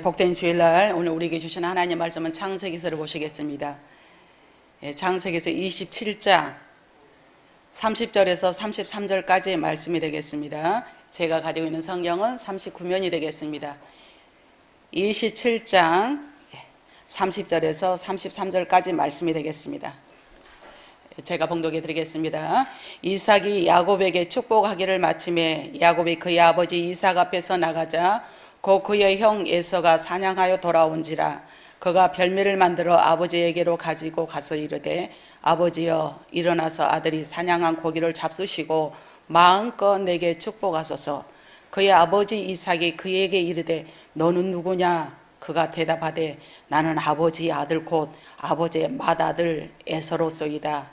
복된 주일날 오늘 우리에게 주신 하나님 말씀은 창세기서를 보시겠습니다. 창세기서 27장 30절에서 33절까지의 말씀이 되겠습니다. 제가 가지고 있는 성경은 39면이 되겠습니다. 27장 30절에서 33절까지 말씀이 되겠습니다. 제가 봉독해 드리겠습니다. 이삭이 야곱에게 축복하기를 마침에 야곱이 그의 아버지 이삭 앞에서 나가자 곧 그의 형 에서가 사냥하여 돌아온지라. 그가 별미를 만들어 아버지에게로 가지고 가서 이르되 아버지여 일어나서 아들이 사냥한 고기를 잡수시고 마음껏 내게 축복하소서. 그의 아버지 이삭이 그에게 이르되 너는 누구냐? 그가 대답하되 나는 아버지의 아들 곧 아버지의 맏아들 에서로소이다.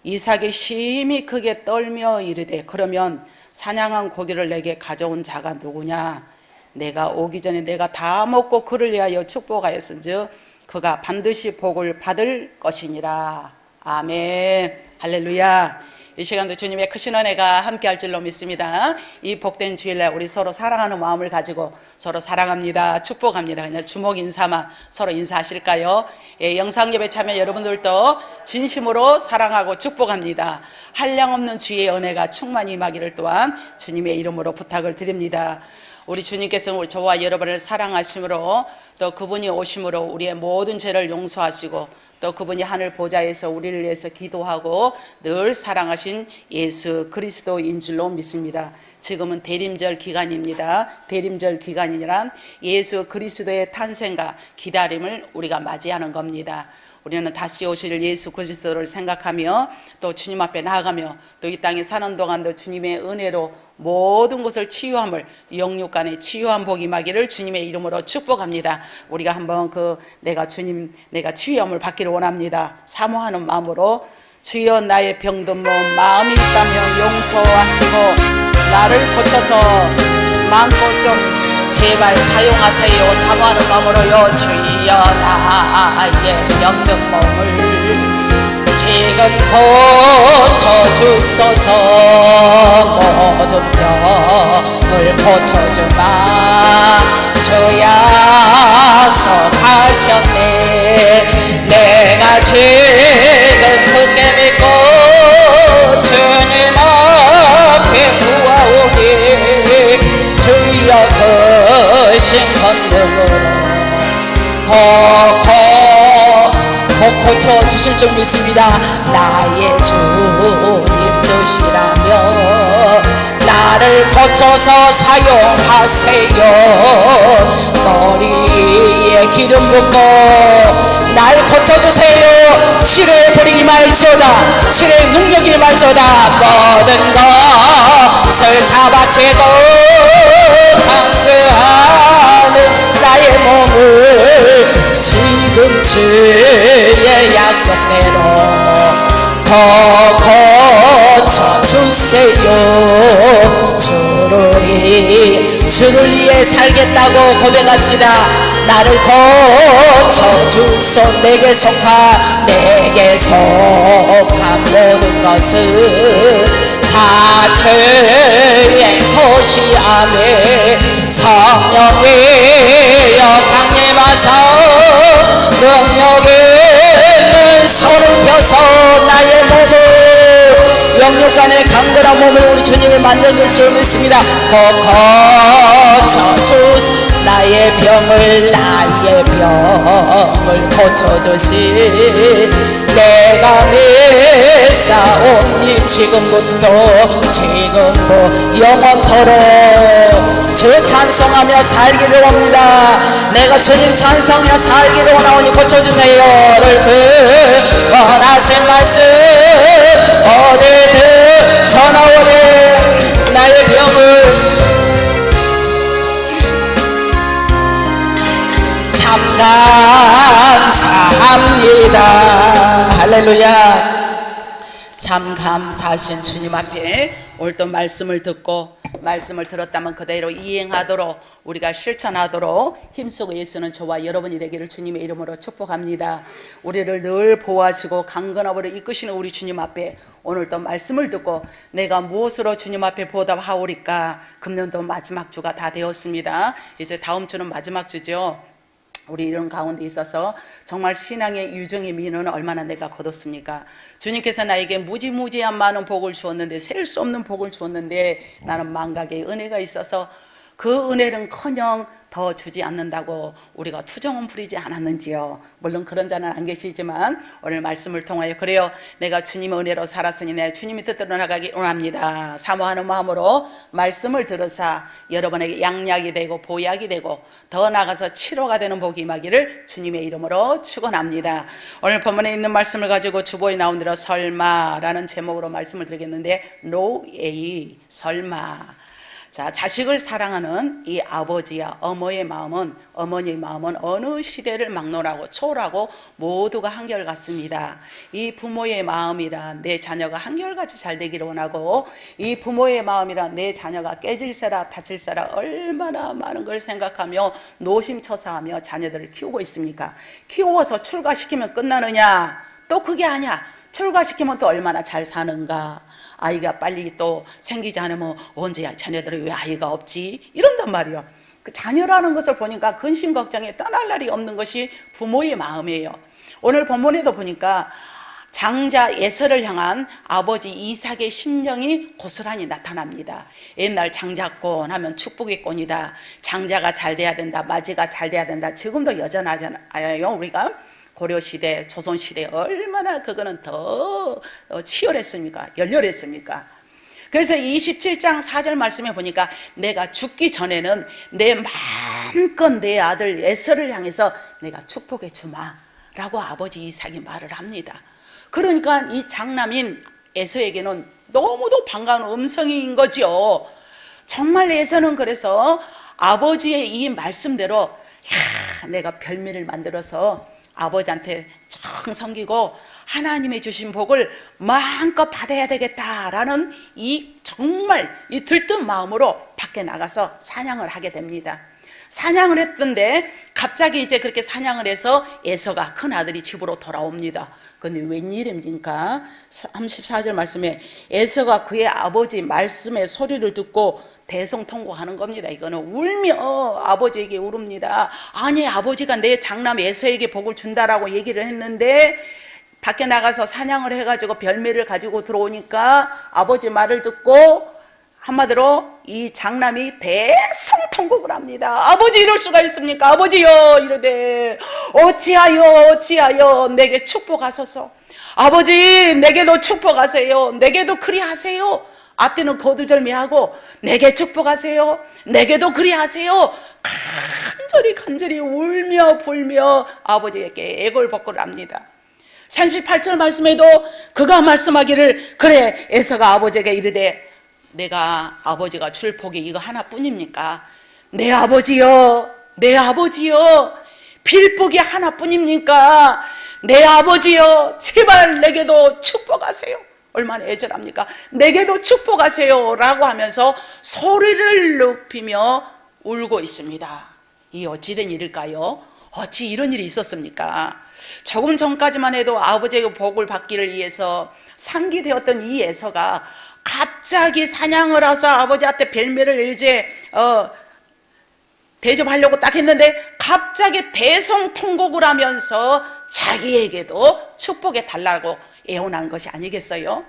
이삭이 심히 크게 떨며 이르되 그러면 사냥한 고기를 내게 가져온 자가 누구냐? 내가 오기 전에 내가 다 먹고 그를 위하여 축복하였은즉 그가 반드시 복을 받을 것이니라. 아멘. 할렐루야. 이 시간도 주님의 크신 은혜가 함께할 줄로 믿습니다. 이 복된 주일날 우리 서로 사랑하는 마음을 가지고 서로 사랑합니다, 축복합니다. 그냥 주먹 인사만 서로 인사하실까요? 영상 예배 참여 여러분들도 진심으로 사랑하고 축복합니다. 한량없는 주의 은혜가 충만히 임하기를 또한 주님의 이름으로 부탁을 드립니다. 우리 주님께서는 저와 여러분을 사랑하심으로 또 그분이 오심으로 우리의 모든 죄를 용서하시고 또 그분이 하늘 보좌에서 우리를 위해서 기도하고 늘 사랑하신 예수 그리스도인 줄로 믿습니다. 지금은 대림절 기간입니다. 대림절 기간이란 예수 그리스도의 탄생과 기다림을 우리가 맞이하는 겁니다. 우리는 다시 오실 예수 그리스도를 생각하며 또 주님 앞에 나아가며 또 이 땅에 사는 동안도 주님의 은혜로 모든 것을 치유함을 영육간의 치유한 복이 임하기를 주님의 이름으로 축복합니다. 우리가 한번 내가 치유함을 받기를 원합니다. 사모하는 마음으로 주여 나의 병든 몸 마음이 있다면 용서하시고 나를 고쳐서 마음껏 좀 제발 사용하세요. 사모하는 마음으로요. 주여 나의 병든 몸을 지금 고쳐주소서. 모든 병을 고쳐주마 주 약속하셨네. 내가 지금 크게 믿고 주님 앞에 구하오니 주여 크신 건물로 꼭 고쳐주실 줄 믿습니다. 나의 주님 되시라며 나를 고쳐서 사용하세요. 머리에 기름 붓고 날 고쳐주세요. 치료의 불이 말지어다. 치료의 능력이 말지어다. 모든 것을 다 바치고 강구하는 나의 몸을 지금 주의 약속대로 고쳐주세요. 주를 위해 살겠다고 고백합시다. 나를 고쳐주소. 내게 속한 모든 것을 다 주의 것이 아멘. 성령이여 강림하사 능력 있는 손을 펴서 나의 몸을 영육간의 강건한 몸을 우리 주님이 만져줄 줄 믿습니다. 고쳐주소. 나의 병을 고쳐주시. 내가 믿사오니 지금부터 영원토록 주 찬송하며 살기를 원합니다. 내가 주님 찬송하며 살기를 원하오니 고쳐주세요를 원하신 말씀 어디든 전하오니 나의 병을 감사합니다. 할렐루야. 참 감사하신 주님 앞에 오늘 또 말씀을 듣고 말씀을 들었다면 그대로 이행하도록 우리가 실천하도록 힘쓰고 예수는 저와 여러분이 되기를 주님의 이름으로 축복합니다. 우리를 늘 보호하시고 강건함으로 이끄시는 우리 주님 앞에 오늘 또 말씀을 듣고 내가 무엇으로 주님 앞에 보답하오리까. 금년도 마지막 주가 다 되었습니다. 이제 다음 주는 마지막 주죠. 우리 이런 가운데 있어서 정말 신앙의 유정의 민은 얼마나 내가 거뒀습니까? 주님께서 나에게 무지무지한 많은 복을 주었는데 셀 수 없는 복을 주었는데 나는 망각의 은혜가 있어서 그 은혜는커녕 더 주지 않는다고 우리가 투정은 부리지 않았는지요. 물론 그런 자는 안 계시지만 오늘 말씀을 통하여 그래요, 내가 주님의 은혜로 살았으니 내 주님이 뜻대로 나가기 원합니다. 사모하는 마음으로 말씀을 들으사 여러분에게 양약이 되고 보약이 되고 더 나아가서 치료가 되는 복이 임하기를 주님의 이름으로 축원합니다. 오늘 본문에 있는 말씀을 가지고 주보에 나온 대로 설마라는 제목으로 말씀을 드리겠는데, 노에이 설마. 자, 자식을 사랑하는 이 아버지와 어머니의 마음은 어느 시대를 막론하고 초월하고 모두가 한결같습니다. 이 부모의 마음이라 내 자녀가 한결같이 잘 되기를 원하고, 이 부모의 마음이라 내 자녀가 깨질세라 다칠세라 얼마나 많은 걸 생각하며 노심초사하며 자녀들을 키우고 있습니까? 키워서 출가시키면 끝나느냐? 또 그게 아니야. 출가시키면 또 얼마나 잘 사는가? 아이가 빨리 또 생기지 않으면 언제야 자녀들은 왜 아이가 없지? 이런단 말이에요. 그 자녀라는 것을 보니까 근심 걱정에 떠날 날이 없는 것이 부모의 마음이에요. 오늘 본문에도 보니까 장자 에서를 향한 아버지 이삭의 심령이 고스란히 나타납니다. 옛날 장자권 하면 축복의 권이다. 장자가 잘 돼야 된다. 맞이가 잘 돼야 된다. 지금도 여전하잖아요. 우리가 고려시대, 조선시대 얼마나 그거는 더 치열했습니까? 열렬했습니까? 그래서 27장 4절 말씀에 보니까 내가 죽기 전에는 내 마음껏 내 아들 에서를 향해서 내가 축복해 주마 라고 아버지 이삭이 말을 합니다. 그러니까 이 장남인 에서에게는 너무도 반가운 음성인 거죠. 정말 에서는 그래서 아버지의 이 말씀대로 내가 별미를 만들어서 아버지한테 정 섬기고 하나님의 주신 복을 마음껏 받아야 되겠다라는 이 정말 이 들뜬 마음으로 밖에 나가서 사냥을 하게 됩니다. 사냥을 했던데 갑자기 이제 그렇게 사냥을 해서 에서가 큰 아들이 집으로 돌아옵니다. 근데 웬일입니까? 34절 말씀에 에서가 그의 아버지 말씀의 소리를 듣고 대성통곡하는 겁니다. 이거는 울며 아버지에게 울읍니다. 아니, 아버지가 내 장남 에서에게 복을 준다라고 얘기를 했는데 밖에 나가서 사냥을 해가지고 별미를 가지고 들어오니까 아버지 말을 듣고 한마디로 이 장남이 대성통곡을 합니다. 아버지, 이럴 수가 있습니까? 아버지여, 이러되 어찌하여 내게 축복하소서. 아버지, 내게도 축복하세요. 내게도 그리하세요. 앞뒤는 거두절미하고 내게 축복하세요. 내게도 그리하세요. 간절히 울며 불며 아버지에게 애걸복걸을 합니다. 38절 말씀에도 그가 말씀하기를, 그래, 에서가 아버지에게 이르되 내가 아버지가 줄 복이 이거 하나뿐입니까? 내 아버지여, 빌복이 하나뿐입니까? 내 아버지여, 제발 내게도 축복하세요. 얼마나 애절합니까? 내게도 축복하세요 라고 하면서 소리를 높이며 울고 있습니다. 이 어찌된 일일까요? 어찌 이런 일이 있었습니까? 조금 전까지만 해도 아버지의 복을 받기를 위해서 상기되었던 이 에서가 갑자기 사냥을 해서 아버지한테 별미를 이제 대접하려고 딱 했는데 갑자기 대성통곡을 하면서 자기에게도 축복해 달라고 애원한 것이 아니겠어요?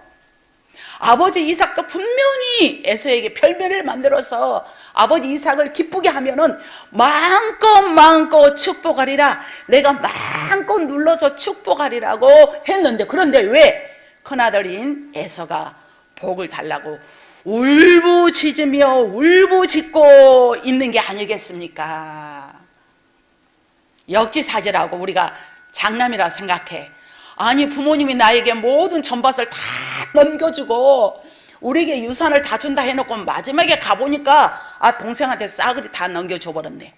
아버지 이삭도 분명히 에서에게 별미를 만들어서 아버지 이삭을 기쁘게 하면은 마음껏 축복하리라, 내가 마음껏 눌러서 축복하리라고 했는데, 그런데 왜 큰아들인 에서가 복을 달라고 울부짖으며 울부짖고 있는 게 아니겠습니까? 역지사지라고 우리가 장남이라 생각해. 아니, 부모님이 나에게 모든 전밭을 다 넘겨주고 우리에게 유산을 다 준다 해놓고 마지막에 가보니까 동생한테 싸그리 다 넘겨줘버렸네.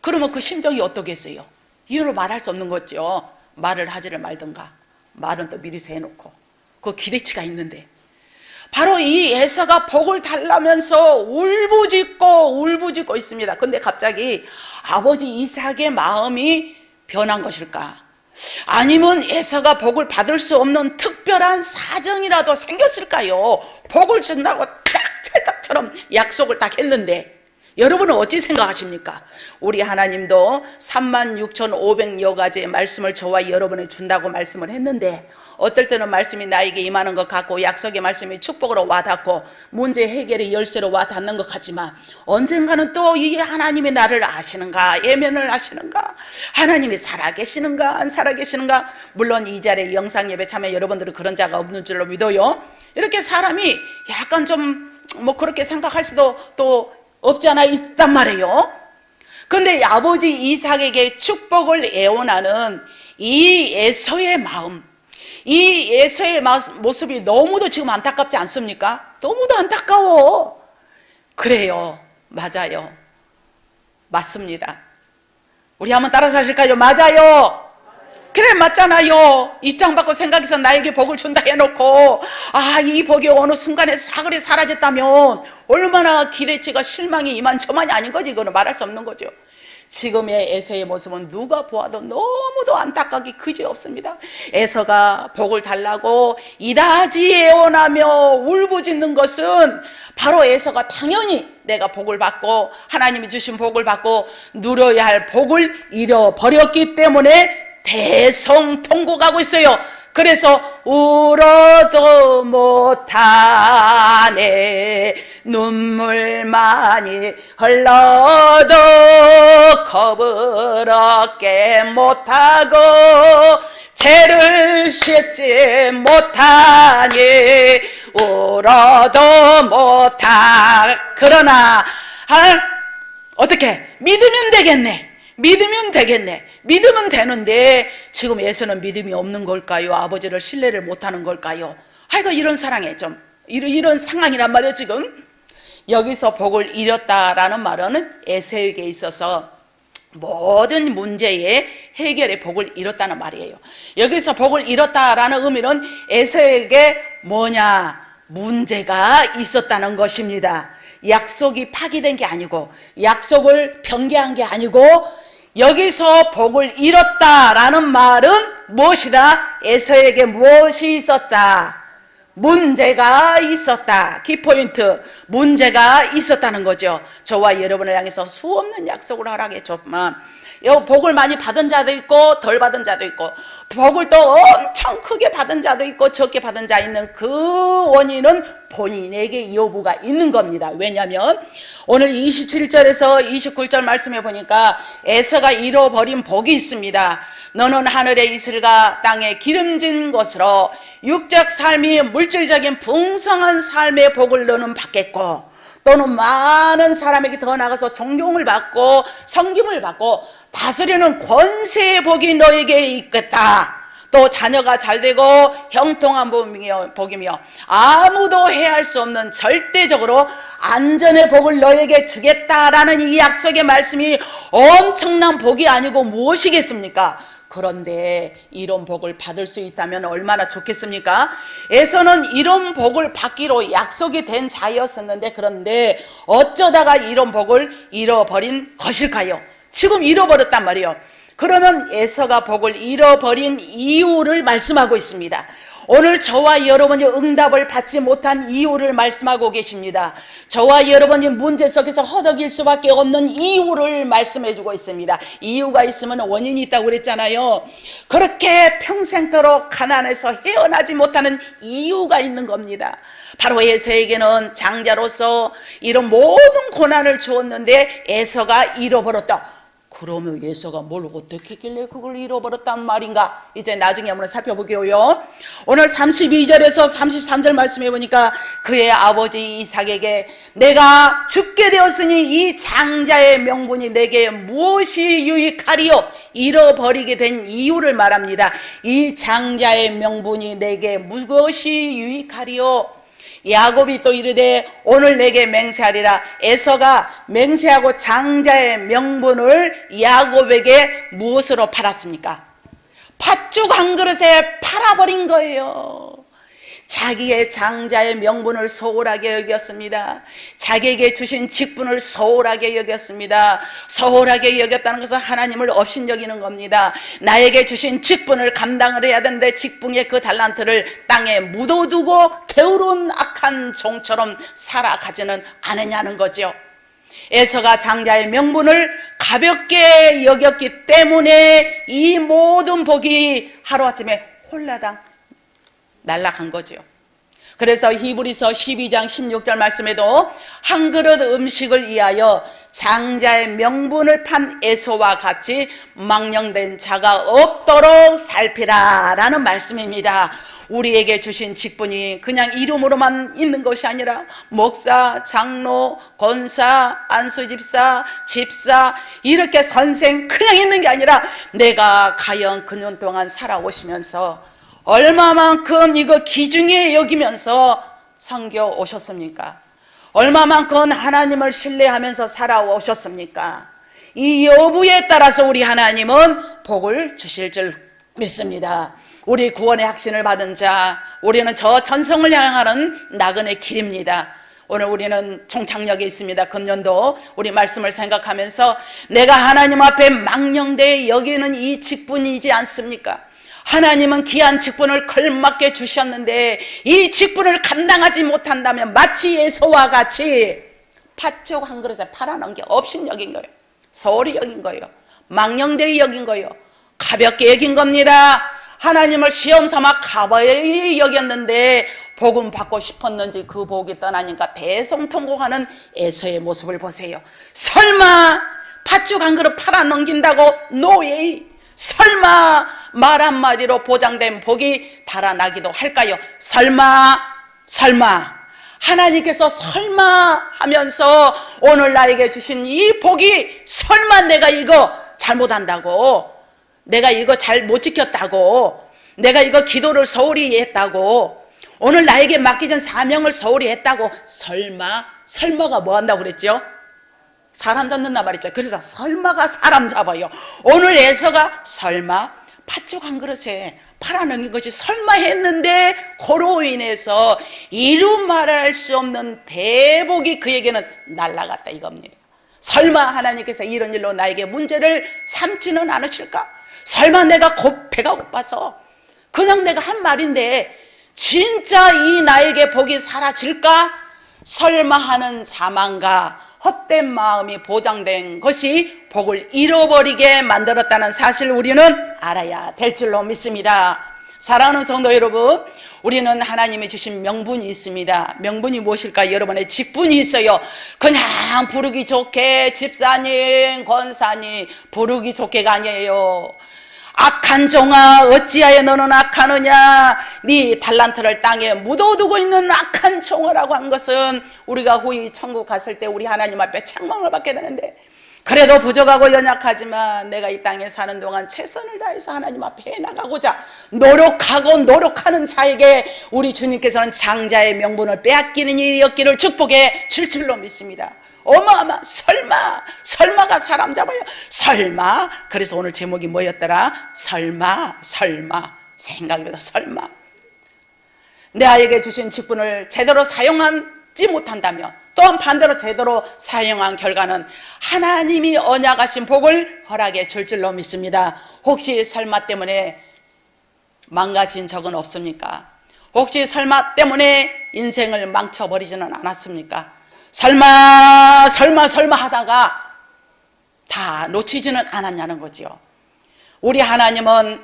그러면 그 심정이 어떻겠어요? 이유로 말할 수 없는 거죠. 말을 하지를 말든가, 말은 또 미리서 해놓고. 그 기대치가 있는데 바로 이 에서가 복을 달라면서 울부짖고 있습니다. 근데 갑자기 아버지 이삭의 마음이 변한 것일까? 아니면 에서가 복을 받을 수 없는 특별한 사정이라도 생겼을까요? 복을 준다고 딱 찰떡처럼 약속을 딱 했는데 여러분은 어찌 생각하십니까? 우리 하나님도 36,500여 가지의 말씀을 저와 여러분에 준다고 말씀을 했는데 어떨 때는 말씀이 나에게 임하는 것 같고 약속의 말씀이 축복으로 와닿고 문제 해결의 열쇠로 와닿는 것 같지만 언젠가는 또 이 하나님이 나를 아시는가, 예면을 하시는가, 하나님이 살아계시는가 안 살아계시는가. 물론 이 자리에 영상예배 참여 여러분들은 그런 자가 없는 줄로 믿어요. 이렇게 사람이 약간 좀 그렇게 생각할 수도 또 없지 않아 있단 말이에요. 그런데 아버지 이삭에게 축복을 애원하는 이 에서의 마음, 이 에서의 모습이 너무도 지금 안타깝지 않습니까? 너무도 안타까워. 그래요. 맞아요. 맞습니다. 우리 한번 따라서 하실까요? 맞아요. 그래, 맞잖아요. 입장 바꿔 생각해서 나에게 복을 준다 해놓고 이 복이 어느 순간에 사그리 사라졌다면 얼마나 기대치가 실망이 이만저만이 아닌 거지. 이거는 말할 수 없는 거죠. 지금의 에서의 모습은 누가 보아도 너무도 안타깝기 그지없습니다. 에서가 복을 달라고 이다지 애원하며 울부짖는 것은 바로 에서가 당연히 내가 복을 받고 하나님이 주신 복을 받고 누려야 할 복을 잃어버렸기 때문에 대성통곡하고 있어요. 그래서 울어도 못하네, 눈물만이 흘러도 겁을 얻게 못하고 죄를 씻지 못하니 울어도 못하. 그러나 어떻게 믿으면 되겠네, 믿으면 되겠네, 믿으면 되는데 지금 에서는 믿음이 없는 걸까요? 아버지를 신뢰를 못하는 걸까요? 하여간 이런 사랑에 좀 이런 상황이란 말이에요. 지금 여기서 복을 잃었다라는 말은 에서에게 있어서 모든 문제의 해결의 복을 잃었다는 말이에요. 여기서 복을 잃었다라는 의미는 에서에게 뭐냐? 문제가 있었다는 것입니다. 약속이 파기된 게 아니고 약속을 변개한 게 아니고 여기서 복을 잃었다라는 말은 무엇이다? 에서에게 무엇이 있었다? 문제가 있었다. 키포인트, 문제가 있었다는 거죠. 저와 여러분을 향해서 수없는 약속을 허락해 줬지만 복을 많이 받은 자도 있고 덜 받은 자도 있고 복을 또 엄청 크게 받은 자도 있고 적게 받은 자 있는 그 원인은 본인에게 여부가 있는 겁니다. 왜냐하면 오늘 27절에서 29절 말씀해 보니까 에서가 잃어버린 복이 있습니다. 너는 하늘의 이슬과 땅의 기름진 것으로 육적 삶이 물질적인 풍성한 삶의 복을 너는 받겠고 또는 많은 사람에게 더 나가서 존경을 받고 섬김을 받고 다스리는 권세의 복이 너에게 있겠다. 또 자녀가 잘되고 형통한 복이며 아무도 해할 수 없는 절대적으로 안전의 복을 너에게 주겠다라는 이 약속의 말씀이 엄청난 복이 아니고 무엇이겠습니까? 그런데 이런 복을 받을 수 있다면 얼마나 좋겠습니까? 에서는 이런 복을 받기로 약속이 된 자였었는데 그런데 어쩌다가 이런 복을 잃어버린 것일까요? 지금 잃어버렸단 말이에요. 그러면 에서가 복을 잃어버린 이유를 말씀하고 있습니다. 오늘 저와 여러분이 응답을 받지 못한 이유를 말씀하고 계십니다. 저와 여러분이 문제 속에서 허덕일 수밖에 없는 이유를 말씀해 주고 있습니다. 이유가 있으면 원인이 있다고 그랬잖아요. 그렇게 평생도록 가난해서 헤어나지 못하는 이유가 있는 겁니다. 바로 에서에게는 장자로서 이런 모든 고난을 주었는데 에서가 잃어버렸다. 그러면 에서가 뭘 어떻게 했길래 그걸 잃어버렸단 말인가? 이제 나중에 한번 살펴보게요. 오늘 32절에서 33절 말씀해 보니까 그의 아버지 이삭에게 내가 죽게 되었으니 이 장자의 명분이 내게 무엇이 유익하리요? 잃어버리게 된 이유를 말합니다. 이 장자의 명분이 내게 무엇이 유익하리요? 야곱이 또 이르되 오늘 내게 맹세하리라. 에서가 맹세하고 장자의 명분을 야곱에게 무엇으로 팔았습니까? 팥죽 한 그릇에 팔아버린 거예요. 자기의 장자의 명분을 소홀하게 여겼습니다. 자기에게 주신 직분을 소홀하게 여겼습니다. 소홀하게 여겼다는 것은 하나님을 업신여기는 겁니다. 나에게 주신 직분을 감당을 해야 되는데 직분의 그 달란트를 땅에 묻어두고 게으른 악한 종처럼 살아가지는 않으냐는 거죠. 에서가 장자의 명분을 가볍게 여겼기 때문에 이 모든 복이 하루아침에 홀라당 날아간 거죠. 그래서 히브리서 12장 16절 말씀에도 한 그릇 음식을 위하여 장자의 명분을 판 에서와 같이 망령된 자가 없도록 살피라 라는 말씀입니다. 우리에게 주신 직분이 그냥 이름으로만 있는 것이 아니라 목사, 장로, 권사, 안수집사, 집사 이렇게 선생 그냥 있는 게 아니라 내가 과연 그 년 동안 살아오시면서 얼마만큼 이거 귀중히 여기면서 섬겨 오셨습니까? 얼마만큼 하나님을 신뢰하면서 살아오셨습니까? 이 여부에 따라서 우리 하나님은 복을 주실 줄 믿습니다. 우리 구원의 확신을 받은 자, 우리는 저 전성을 향하는 나그네 길입니다. 오늘 우리는 총창역에 있습니다. 금년도 우리 말씀을 생각하면서 내가 하나님 앞에 망령되이 여기는 이 직분이지 않습니까? 하나님은 귀한 직분을 걸맞게 주셨는데 이 직분을 감당하지 못한다면 마치 에서와 같이 팥죽 한 그릇에 팔아놓은 게 없인 여긴 거예요. 소홀히 여긴 거예요. 망령되이 여긴 거예요. 가볍게 여긴 겁니다. 하나님을 시험삼아 가벼이 여겼는데 복음 받고 싶었는지 그 복이 떠나니까 대성통곡하는 에서의 모습을 보세요. 설마 팥죽 한 그릇 팔아 넘긴다고 노예이? 설마 말 한마디로 보장된 복이 달아나기도 할까요? 설마 하나님께서 설마 하면서 오늘 나에게 주신 이 복이 설마 내가 이거 잘못한다고, 내가 이거 잘 못 지켰다고, 내가 이거 기도를 소홀히 했다고, 오늘 나에게 맡기진 사명을 소홀히 했다고, 설마가 뭐 한다고 그랬죠? 사람 잡는다 말했죠. 그래서 설마가 사람 잡아요. 오늘 에서가 설마 팥죽 한 그릇에 팔아넘긴 것이 설마 했는데 그로 인해서 이루 말할 수 없는 대복이 그에게는 날아갔다 이겁니다. 설마 하나님께서 이런 일로 나에게 문제를 삼지는 않으실까? 설마 내가 배가 고파서 그냥 내가 한 말인데 진짜 이 나에게 복이 사라질까? 설마 하는 자만과 헛된 마음이 보장된 것이 복을 잃어버리게 만들었다는 사실을 우리는 알아야 될 줄로 믿습니다. 사랑하는 성도 여러분, 우리는 하나님이 주신 명분이 있습니다. 명분이 무엇일까? 여러분의 직분이 있어요. 그냥 부르기 좋게 집사님, 권사님 부르기 좋게가 아니에요. 악한 종아 어찌하여 너는 악하느냐, 네 달란트를 땅에 묻어두고 있는 악한 종아라고 한 것은 우리가 후이 천국 갔을 때 우리 하나님 앞에 책망을 받게 되는데, 그래도 부족하고 연약하지만 내가 이 땅에 사는 동안 최선을 다해서 하나님 앞에 해나가고자 노력하는 자에게 우리 주님께서는 장자의 명분을 빼앗기는 일이 없기를 축복해 줄 줄로 믿습니다. 어마어마 설마가 사람 잡아요. 설마. 그래서 오늘 제목이 뭐였더라? 설마 생각해보다 설마 내 아이에게 주신 직분을 제대로 사용하지 못한다면, 또한 반대로 제대로 사용한 결과는 하나님이 언약하신 복을 허락해 줄 줄로 믿습니다. 혹시 설마 때문에 망가진 적은 없습니까? 혹시 설마 때문에 인생을 망쳐버리지는 않았습니까? 설마 하다가 다 놓치지는 않았냐는 거죠. 우리 하나님은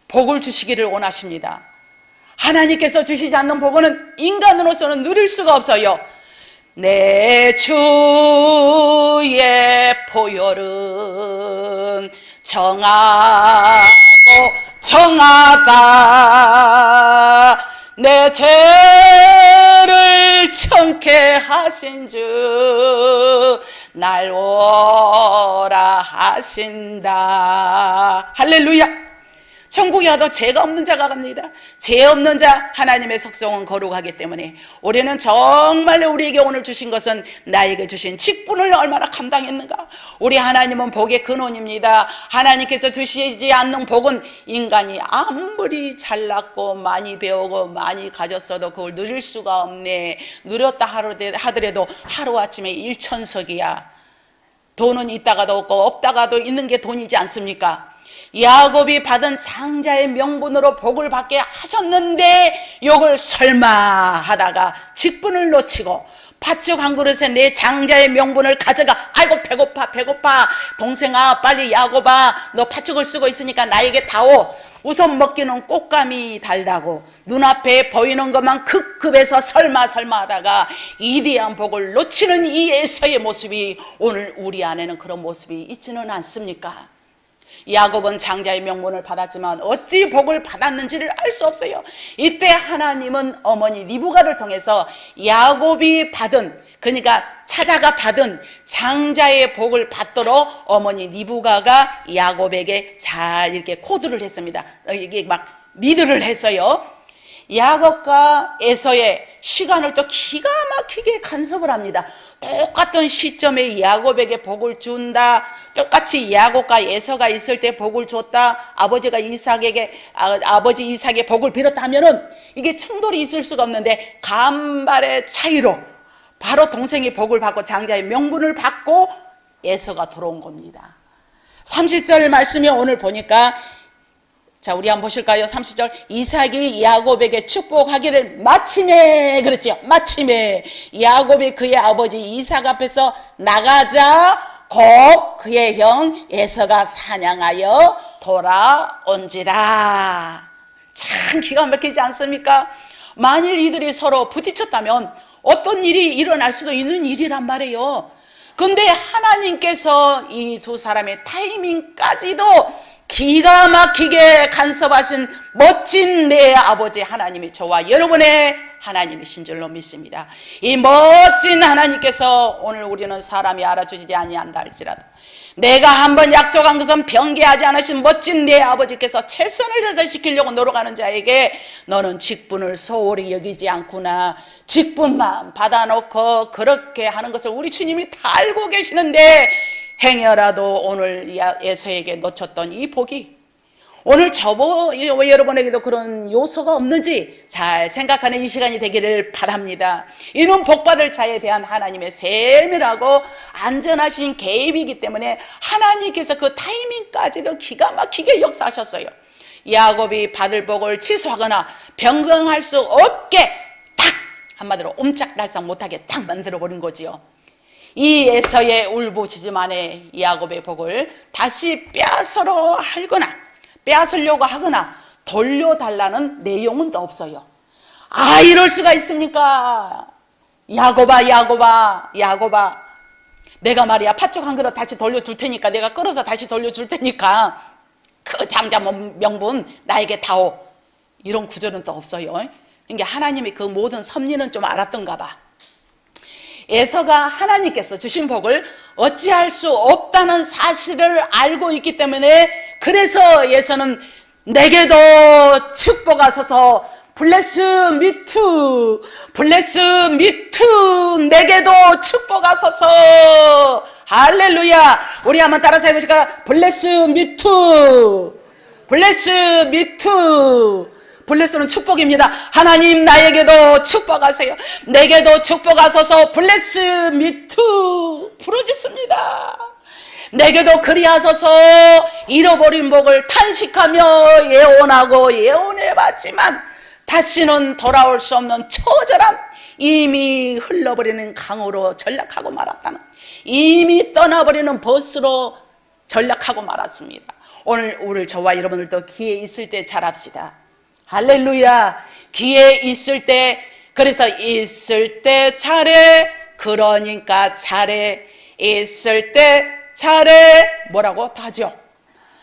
복을 주시기를 원하십니다. 하나님께서 주시지 않는 복은 인간으로서는 누릴 수가 없어요. 내 주의 보혈은 정하다 내 죄를 청케 하신 주 날 오라 하신다. 할렐루야. 천국에 가도 죄가 없는 자가 갑니다. 죄 없는 자, 하나님의 속성은 거룩하기 때문에 우리는 정말 우리에게 오늘 주신 것은 나에게 주신 직분을 얼마나 감당했는가. 우리 하나님은 복의 근원입니다. 하나님께서 주시지 않는 복은 인간이 아무리 잘났고 많이 배우고 많이 가졌어도 그걸 누릴 수가 없네. 누렸다 하더라도 하루아침에 일천석이야. 돈은 있다가도 없고 없다가도 있는 게 돈이지 않습니까? 야곱이 받은 장자의 명분으로 복을 받게 하셨는데 이걸 설마 하다가 직분을 놓치고 팥죽 한 그릇에 내 장자의 명분을 가져가. 아이고 배고파. 동생아 빨리 야곱아 너 팥죽을 쓰고 있으니까 나에게 다오. 우선 먹기는 꽃감이 달다고 눈앞에 보이는 것만 급급해서 설마 하다가 이대한 복을 놓치는 이 에서의 모습이 오늘 우리 안에는 그런 모습이 있지는 않습니까? 야곱은 장자의 명분을 받았지만 어찌 복을 받았는지를 알 수 없어요. 이때 하나님은 어머니 리브가를 통해서 야곱이 받은, 그러니까 찾아가 받은 장자의 복을 받도록 어머니 리브가가 야곱에게 잘 이렇게 코드를 했습니다. 이게 막 리드를 했어요. 야곱과 에서의 시간을 또 기가 막히게 간섭을 합니다. 똑같은 시점에 야곱에게 복을 준다. 똑같이 야곱과 에서가 있을 때 복을 줬다. 아버지 이삭에게 복을 빌었다 하면은 이게 충돌이 있을 수가 없는데 간발의 차이로 바로 동생이 복을 받고 장자의 명분을 받고 에서가 들어온 겁니다. 30절 말씀이 오늘 보니까 자, 우리 한번 보실까요? 30절. 이삭이 야곱에게 축복하기를 마침에, 그렇죠? 마침에 야곱이 그의 아버지 이삭 앞에서 나가자 곧 그의 형 에서가 사냥하여 돌아온지라. 참 기가 막히지 않습니까? 만일 이들이 서로 부딪혔다면 어떤 일이 일어날 수도 있는 일이란 말이에요. 근데 하나님께서 이 두 사람의 타이밍까지도 기가 막히게 간섭하신 멋진 내 아버지 하나님이 저와 여러분의 하나님이신 줄로 믿습니다. 이 멋진 하나님께서 오늘 우리는 사람이 알아주지 아니한다 할지라도 내가 한번 약속한 것은 변개하지 않으신 멋진 내 아버지께서 최선을 다해서 지키려고 노력하는 자에게 너는 직분을 소홀히 여기지 않구나. 직분만 받아놓고 그렇게 하는 것을 우리 주님이 다 알고 계시는데 행여라도 오늘 에서에게 놓쳤던 이 복이 오늘 여러분에게도 그런 요소가 없는지 잘 생각하는 이 시간이 되기를 바랍니다. 이는 복받을 자에 대한 하나님의 세밀하고 안전하신 개입이기 때문에 하나님께서 그 타이밍까지도 기가 막히게 역사하셨어요. 야곱이 받을 복을 취소하거나 변경할 수 없게 딱 한마디로 옴짝달싹 못하게 딱 만들어버린 거지요. 이 에서의 울부짖음안에 야곱의 복을 다시 빼앗으려고 하거나 돌려달라는 내용은 없어요. 아, 이럴 수가 있습니까? 야곱아 내가 말이야 팥죽 한 그릇 다시 돌려줄 테니까 내가 끓여서 다시 돌려줄 테니까 그 장자 명분 나에게 다오. 이런 구절은 또 없어요. 그러니까 하나님이 그 모든 섭리는 좀 알았던가 봐. 에서가 하나님께서 주신 복을 어찌할 수 없다는 사실을 알고 있기 때문에 그래서 에서는 내게도 축복하소서 블레스 미투 내게도 축복하소서. 할렐루야. 우리 한번 따라서 해보실까요? 블레스 미투 블레스는 축복입니다. 하나님 나에게도 축복하세요. 내게도 축복하소서. 블레스 미투 부르짖습니다. 내게도 그리하소서. 잃어버린 복을 탄식하며 예언해봤지만 다시는 돌아올 수 없는 처절한 이미 흘러버리는 강으로 전락하고 말았다는, 이미 떠나버리는 벗으로 전락하고 말았습니다. 오늘 저와 여러분들도 기회 있을 때 잘합시다. 할렐루야. 기회 있을 때, 그래서 있을 때 잘해, 그러니까 잘해, 있을 때 잘해, 뭐라고 하죠?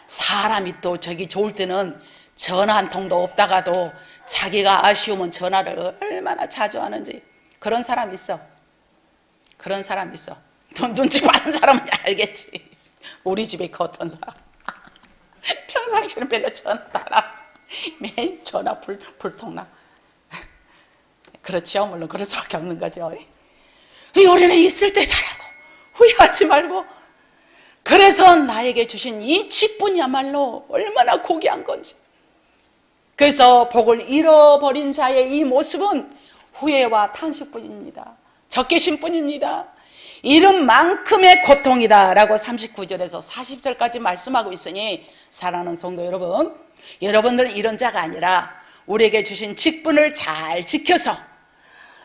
사람이 또 저기 좋을 때는 전화 한 통도 없다가도 자기가 아쉬우면 전화를 얼마나 자주 하는지. 그런 사람 있어. 눈치 빠른 사람은 알겠지. 우리 집에 그 어떤 사람 평상시는 별로 전화라 맨 전화 불통나. 그렇죠. 물론 그럴 수밖에 없는 거죠. 우리는 있을 때 잘하고 후회하지 말고, 그래서 나에게 주신 이 직분이야말로 얼마나 고귀한 건지. 그래서 복을 잃어버린 자의 이 모습은 후회와 탄식뿐입니다. 적개심 뿐입니다. 이름만큼의 고통이다 라고 39절에서 40절까지 말씀하고 있으니, 사랑하는 성도 여러분, 여러분들 이런 자가 아니라 우리에게 주신 직분을 잘 지켜서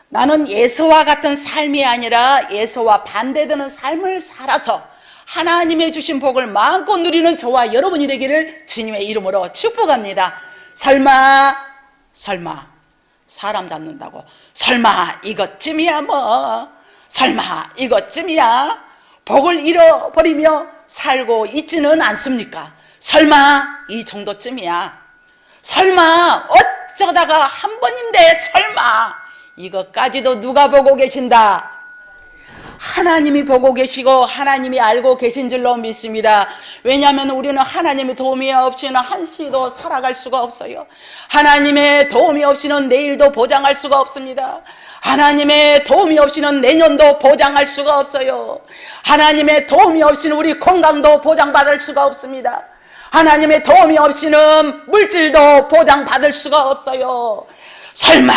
나는 예수와 같은 삶이 아니라 예수와 반대되는 삶을 살아서 하나님의 주신 복을 마음껏 누리는 저와 여러분이 되기를 주님의 이름으로 축복합니다. 설마 사람 잡는다고 설마 이것쯤이야 뭐, 설마 이것쯤이야 복을 잃어버리며 살고 있지는 않습니까? 설마 이 정도쯤이야, 설마 어쩌다가 한 번인데 설마 이것까지도 누가 보고 계신다? 하나님이 보고 계시고 하나님이 알고 계신 줄로 믿습니다. 왜냐하면 우리는 하나님의 도움이 없이는 한시도 살아갈 수가 없어요. 하나님의 도움이 없이는 내일도 보장할 수가 없습니다. 하나님의 도움이 없이는 내년도 보장할 수가 없어요. 하나님의 도움이 없이는 우리 건강도 보장받을 수가 없습니다. 하나님의 도움이 없이는 물질도 보장받을 수가 없어요. 설마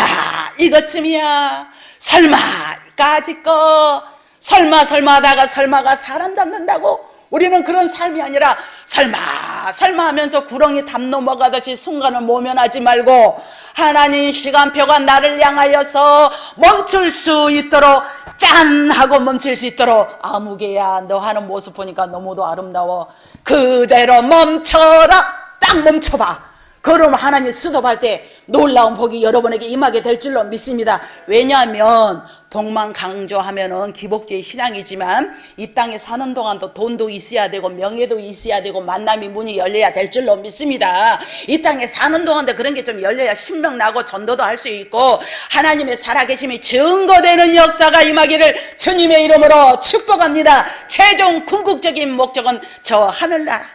이것쯤이야, 설마까지 거, 설마 하다가 설마가 사람 잡는다고? 우리는 그런 삶이 아니라 설마 하면서 구렁이 담 넘어가듯이 순간을 모면하지 말고, 하나님 시간표가 나를 향하여서 멈출 수 있도록, 짠 하고 멈출 수 있도록, 아무개야 너 하는 모습 보니까 너무도 아름다워, 그대로 멈춰라, 딱 멈춰봐. 그럼 하나님 수습할 때 놀라운 복이 여러분에게 임하게 될 줄로 믿습니다. 왜냐하면 복만 강조하면은 기복제의 신앙이지만 이 땅에 사는 동안도 돈도 있어야 되고 명예도 있어야 되고 만남의 문이 열려야 될 줄로 믿습니다. 이 땅에 사는 동안도 그런 게 좀 열려야 신명 나고 전도도 할 수 있고 하나님의 살아계심이 증거되는 역사가 임하기를 주님의 이름으로 축복합니다. 최종 궁극적인 목적은 저 하늘나라.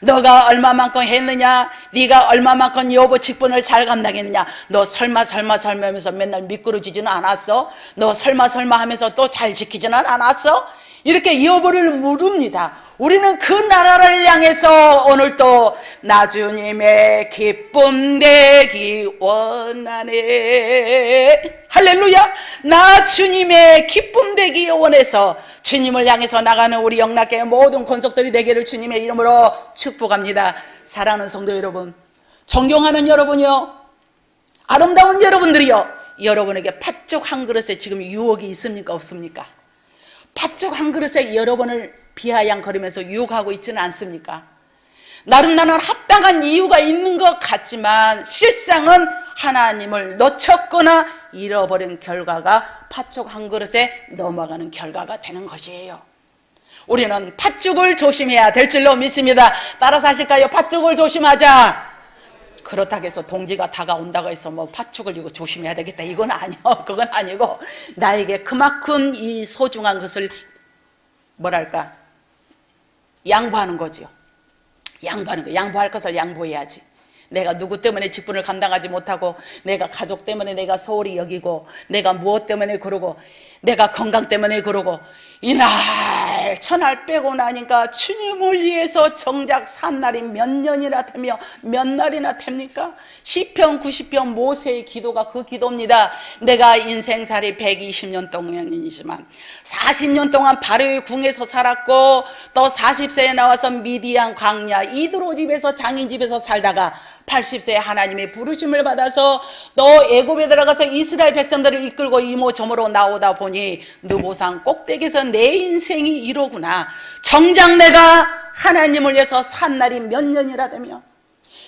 너가 얼마만큼 했느냐, 네가 얼마만큼 여보 직분을 잘 감당했느냐. 너 설마 하면서 맨날 미끄러지지는 않았어? 너 설마 하면서 또 잘 지키지는 않았어? 이렇게 여부를 물읍니다. 우리는 그 나라를 향해서 오늘도 나 주님의 기쁨 되기 원하네. 할렐루야. 나 주님의 기쁨 되기 원해서 주님을 향해서 나가는 우리 영락교회 모든 권속들이 되기를 주님의 이름으로 축복합니다. 사랑하는 성도 여러분, 존경하는 여러분이요, 아름다운 여러분들이요, 여러분에게 팥죽 한 그릇에 지금 유혹이 있습니까 없습니까? 팥죽 한 그릇에 여러분을 비아냥거리면서 유혹하고 있지는 않습니까? 나름 나는 합당한 이유가 있는 것 같지만 실상은 하나님을 놓쳤거나 잃어버린 결과가 팥죽 한 그릇에 넘어가는 결과가 되는 것이에요. 우리는 팥죽을 조심해야 될 줄로 믿습니다. 따라서 하실까요? 팥죽을 조심하자. 그렇다고 해서 동지가 다가온다고 해서 뭐 팥죽을 이거 조심해야 되겠다 이건 아니요. 그건 아니고 나에게 그만큼 이 소중한 것을 뭐랄까 양보하는 거지요. 양보하는 거. 양보할 것을 양보해야지. 내가 누구 때문에 직분을 감당하지 못하고, 내가 가족 때문에 내가 소홀히 여기고, 내가 무엇 때문에 그러고, 내가 건강 때문에 그러고, 이날 저날 빼고 나니까 주님을 위해서 정작 산 날이 몇 년이나 되며 몇 날이나 됩니까? 시편 90편 모세의 기도가 그 기도입니다. 내가 인생살이 120년 동안이지만 40년 동안 바로의 궁에서 살았고, 또 40세에 나와서 미디안 광야 이드로 집에서 장인 집에서 살다가 80세에 하나님의 부르심을 받아서 또 애굽에 들어가서 이스라엘 백성들을 이끌고 이모저모로 나오다 보니 느보산 꼭대기에서 내 인생이 이러구나. 정작 내가 하나님을 위해서 산 날이 몇 년이라 되며,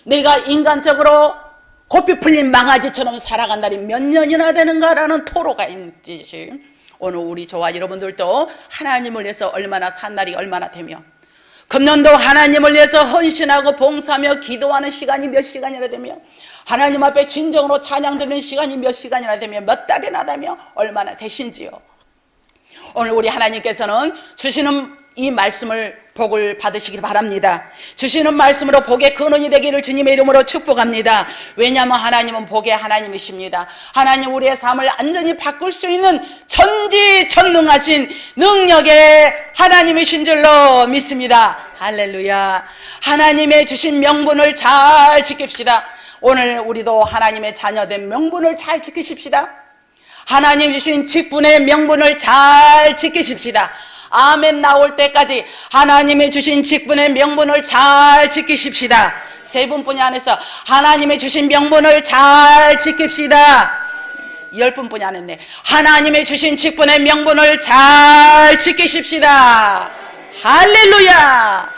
내가 인간적으로 고삐 풀린 망아지처럼 살아간 날이 몇 년이나 되는가라는 토로가 있듯이 오늘 우리 저와 여러분들도 하나님을 위해서 얼마나 산 날이 얼마나 되며, 금년도 하나님을 위해서 헌신하고 봉사하며 기도하는 시간이 몇 시간이나 되며, 하나님 앞에 진정으로 찬양 드리는 시간이 몇 시간이나 되며, 몇 달이나 되며 얼마나 되신지요. 오늘 우리 하나님께서는 주시는 이 말씀을 복을 받으시길 바랍니다. 주시는 말씀으로 복의 근원이 되기를 주님의 이름으로 축복합니다. 왜냐하면 하나님은 복의 하나님이십니다. 하나님 우리의 삶을 완전히 바꿀 수 있는 전지전능하신 능력의 하나님이신 줄로 믿습니다. 할렐루야. 하나님의 주신 명분을 잘 지킵시다. 오늘 우리도 하나님의 자녀된 명분을 잘 지키십시다. 하나님 주신 직분의 명분을 잘 지키십시다. 아멘 나올 때까지 하나님의 주신 직분의 명분을 잘 지키십시다. 세 분뿐이 안 했어. 하나님의 주신 명분을 잘 지킵시다. 10분뿐이 안 했네. 하나님의 주신 직분의 명분을 잘 지키십시다. 할렐루야.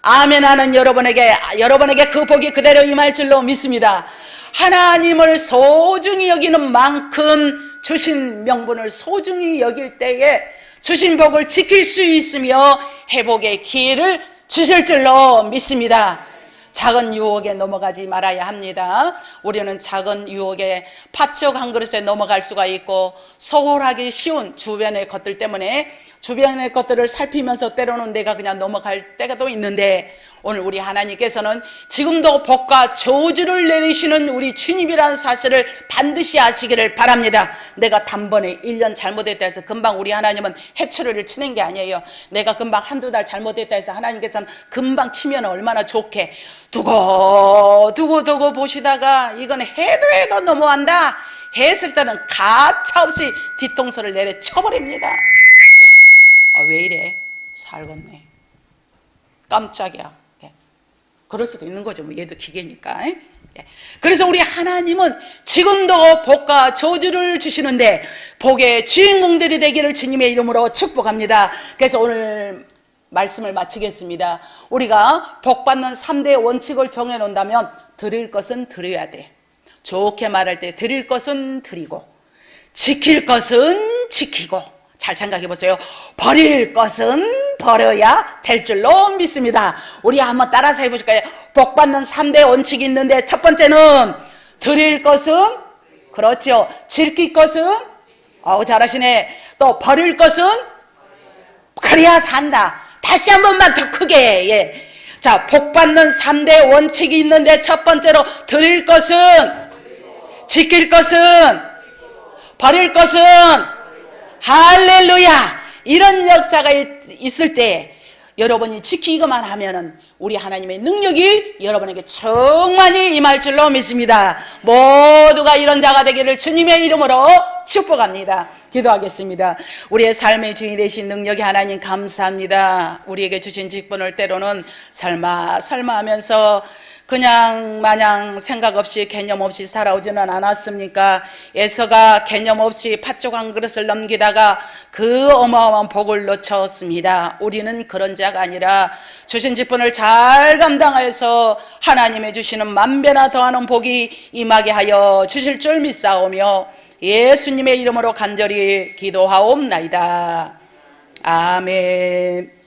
아멘 하는 여러분에게 그 복이 그대로 임할 줄로 믿습니다. 하나님을 소중히 여기는 만큼 주신 명분을 소중히 여길 때에 주신 복을 지킬 수 있으며 회복의 기회를 주실 줄로 믿습니다. 작은 유혹에 넘어가지 말아야 합니다. 우리는 작은 유혹에 팥죽 한 그릇에 넘어갈 수가 있고 소홀하기 쉬운 주변의 것들 때문에 주변의 것들을 살피면서 때로는 내가 그냥 넘어갈 때가 또 있는데, 오늘 우리 하나님께서는 지금도 복과 저주를 내리시는 우리 주님이라는 사실을 반드시 아시기를 바랍니다. 내가 단번에 1년 잘못했다 해서 금방 우리 하나님은 해초리를 치는 게 아니에요. 내가 금방 한두 달 잘못했다 해서 하나님께서는 금방 치면 얼마나 좋게 두고 보시다가 이건 해도 넘어간다 했을 때는 가차없이 뒤통수를 내려 쳐버립니다. 왜 이래? 살겄네. 깜짝이야. 그럴 수도 있는 거죠. 얘도 기계니까. 그래서 우리 하나님은 지금도 복과 저주를 주시는데 복의 주인공들이 되기를 주님의 이름으로 축복합니다. 그래서 오늘 말씀을 마치겠습니다. 우리가 복받는 3대 원칙을 정해놓는다면 드릴 것은 드려야 돼. 좋게 말할 때 드릴 것은 드리고 지킬 것은 지키고, 잘 생각해 보세요. 버릴 것은 버려야 될 줄로 믿습니다. 우리 한번 따라서 해보실까요? 복받는 3대 원칙이 있는데 첫 번째는 드릴 것은, 그렇죠. 지킬 것은, 잘하시네. 또 버릴 것은 그래야 산다. 다시 한 번만 더 크게. 자, 복받는 3대 원칙이 있는데 첫 번째로 드릴 것은, 지킬 것은, 버릴 것은, 할렐루야. 이런 역사가 있을 때 여러분이 지키기만 하면은 우리 하나님의 능력이 여러분에게 충만히 임할 줄로 믿습니다. 모두가 이런 자가 되기를 주님의 이름으로 축복합니다. 기도하겠습니다. 우리의 삶의 주인이 되신 능력의 하나님 감사합니다. 우리에게 주신 직분을 때로는 설마 하면서 그냥 마냥 생각 없이 개념 없이 살아오지는 않았습니까? 에서가 개념 없이 팥죽 한 그릇을 넘기다가 그 어마어마한 복을 놓쳤습니다. 우리는 그런 자가 아니라 주신 직분을 잘 감당하여서 하나님의 주시는 만배나 더하는 복이 임하게 하여 주실 줄 믿사오며 예수님의 이름으로 간절히 기도하옵나이다. 아멘.